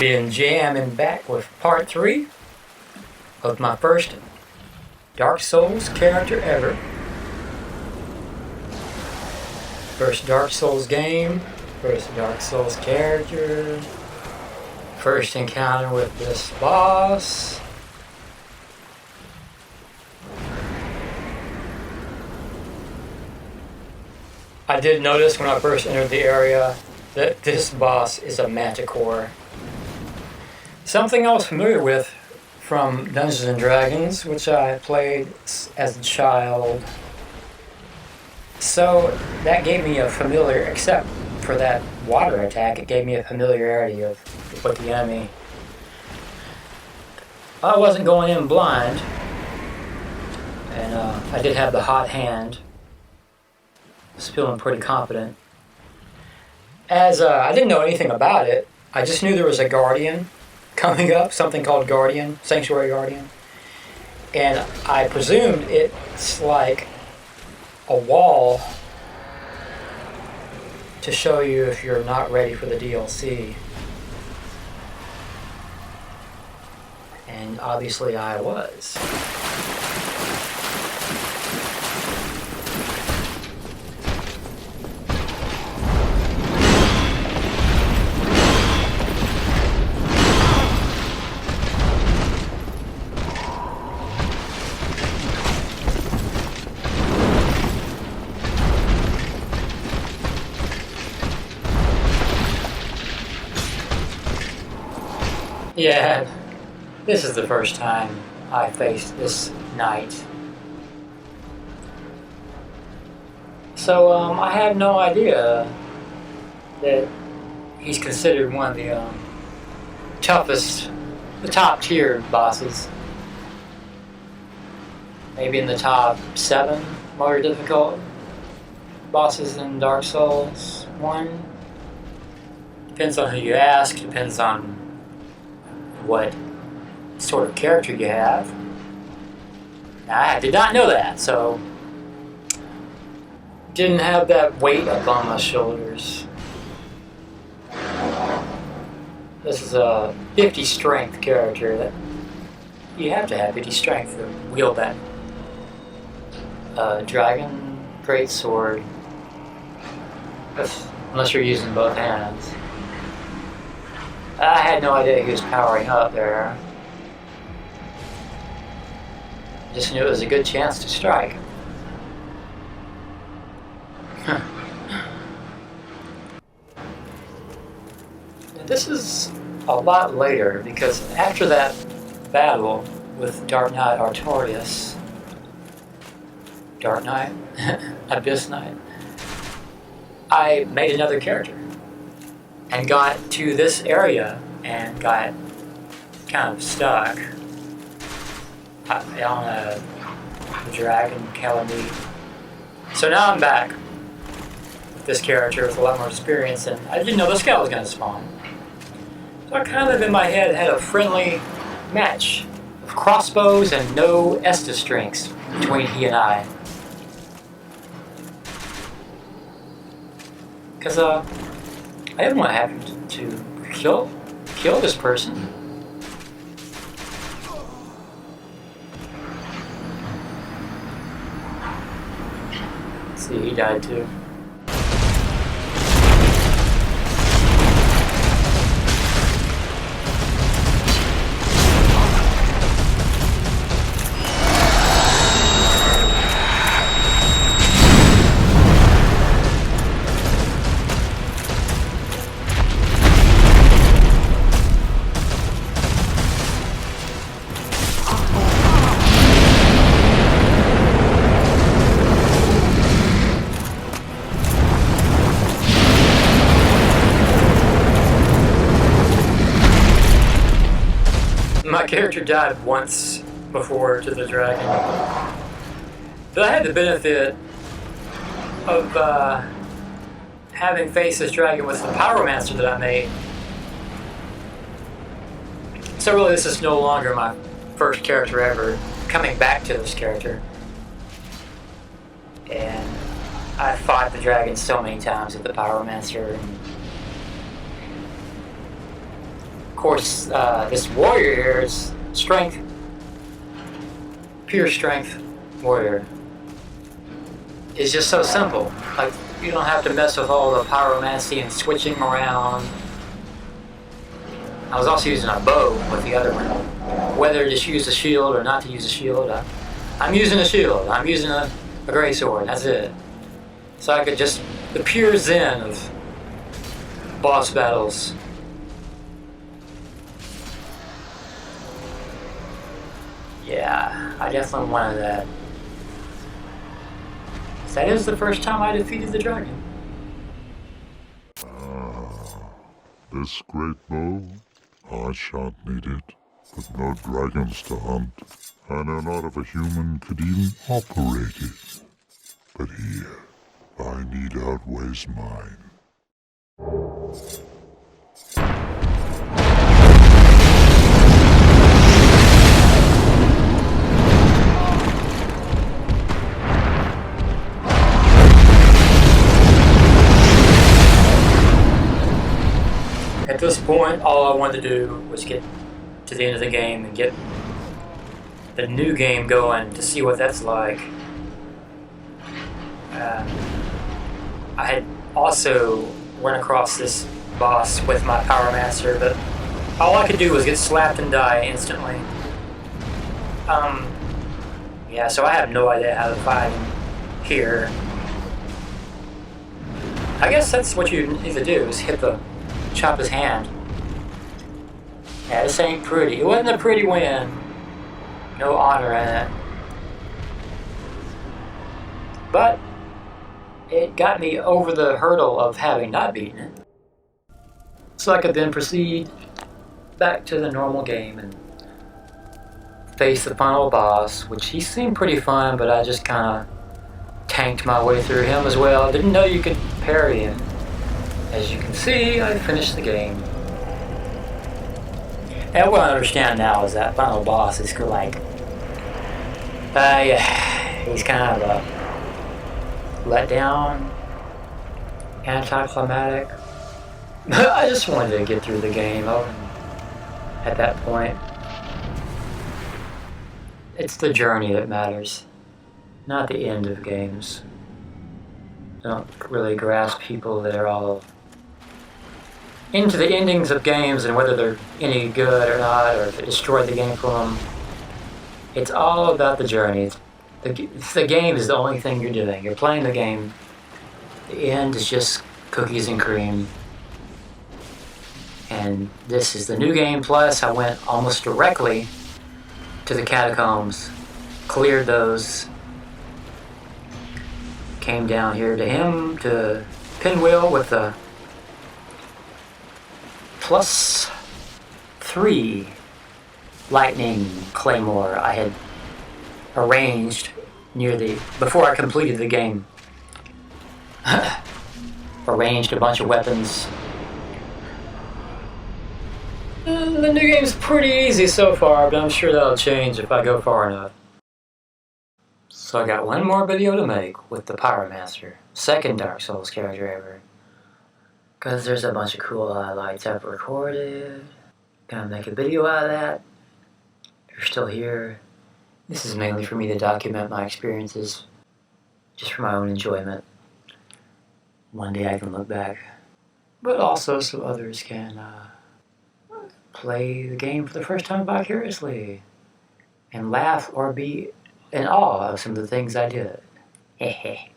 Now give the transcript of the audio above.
been jamming back with part 3 of my first Dark Souls character ever. First Dark Souls game, first Dark Souls character, first encounter with this boss. I did notice when I first entered the area that this boss is a manticore. Something I was familiar with from Dungeons and Dragons, which I played as a child. So that gave me a familiar, except for that water attack, it gave me a familiarity with the enemy. I wasn't going in blind, and I did have the hot hand. I was feeling pretty confident. As I didn't know anything about it, I just knew there was a guardian coming up, something called Guardian, Sanctuary Guardian. And I presumed it's like a wall to show you if you're not ready for the DLC. And obviously I was. Yeah, this is the first time I faced this knight. So I had no idea that he's considered one of the toughest, the top tier bosses. Maybe in the top 7 more difficult bosses in Dark Souls 1. Depends on who you ask, depends on what sort of character you have. Now, I did not know that, so didn't have that weight up on my shoulders. This is a 50 strength character that you have to have 50 strength to wield that dragon greatsword, unless you're using both hands. I had no idea he was powering up there. Just knew it was a good chance to strike. This is a lot later, because after that battle with Dark Knight Artorias, Dark Knight, Abyss Knight, I made another character and got to this area and got kind of stuck on a dragon calendar. So now I'm back with this character with a lot more experience, and I didn't know this guy was going to spawn. So I kind of in my head had a friendly match of crossbows and no Estus strings between he and I. Because I didn't want to have him to kill this person. See, he died too. My character died once before to the dragon, but I had the benefit of having faced this dragon with the pyromancer that I made. So really this is no longer my first character ever, coming back to this character. And I fought the dragon so many times with the pyromancer. And of course, this warrior here is strength. Pure strength warrior. It's just so simple. Like, you don't have to mess with all the pyromancy and switching around. I was also using a bow with the other one. Whether to just use a shield or not to use a shield, I'm using a shield. I'm using a great sword. That's it. So I could just, the pure zen of boss battles. Yeah, I definitely wanted that. That is the first time I defeated the dragon. This great bow? I shan't need it, but no dragons to hunt. I know not if a human could even operate it. But here, thy need outweighs mine. At this point, all I wanted to do was get to the end of the game and get the new game going to see what that's like. I had also run across this boss with my Power Master, but all I could do was get slapped and die instantly. Yeah, so I have no idea how to fight him here. I guess that's what you need to do, is chop his hand. Yeah, this ain't pretty. It wasn't a pretty win. No honor in it. But it got me over the hurdle of having not beaten it. So I could then proceed back to the normal game and face the final boss, which he seemed pretty fun, but I just kind of tanked my way through him as well. Didn't know you could parry him. As you can see, I finished the game. And what I understand now is that final boss is like, he's kind of a letdown, anticlimactic. I just wanted to get through the game at that point. It's the journey that matters, not the end of games. I don't really grasp people that are all into the endings of games and whether they're any good or not, or if it destroyed the game for them. It's all about the journey. The game is the only thing you're doing. You're playing the game. The end is just cookies and cream. And this is the new game plus. I went almost directly to the catacombs, cleared those, came down here to him, to Pinwheel with the +3 lightning claymore I had arranged before I completed the game. Arranged a bunch of weapons. The new game's pretty easy so far, but I'm sure that'll change if I go far enough. So I got one more video to make with the Pyromancer, second Dark Souls character ever. Because there's a bunch of cool highlights I've recorded. Gonna make a video out of that. If you're still here, this is mainly for me to document my experiences, just for my own enjoyment. One day I can look back. But also so others can play the game for the first time vicariously and laugh or be in awe of some of the things I did. Hehe.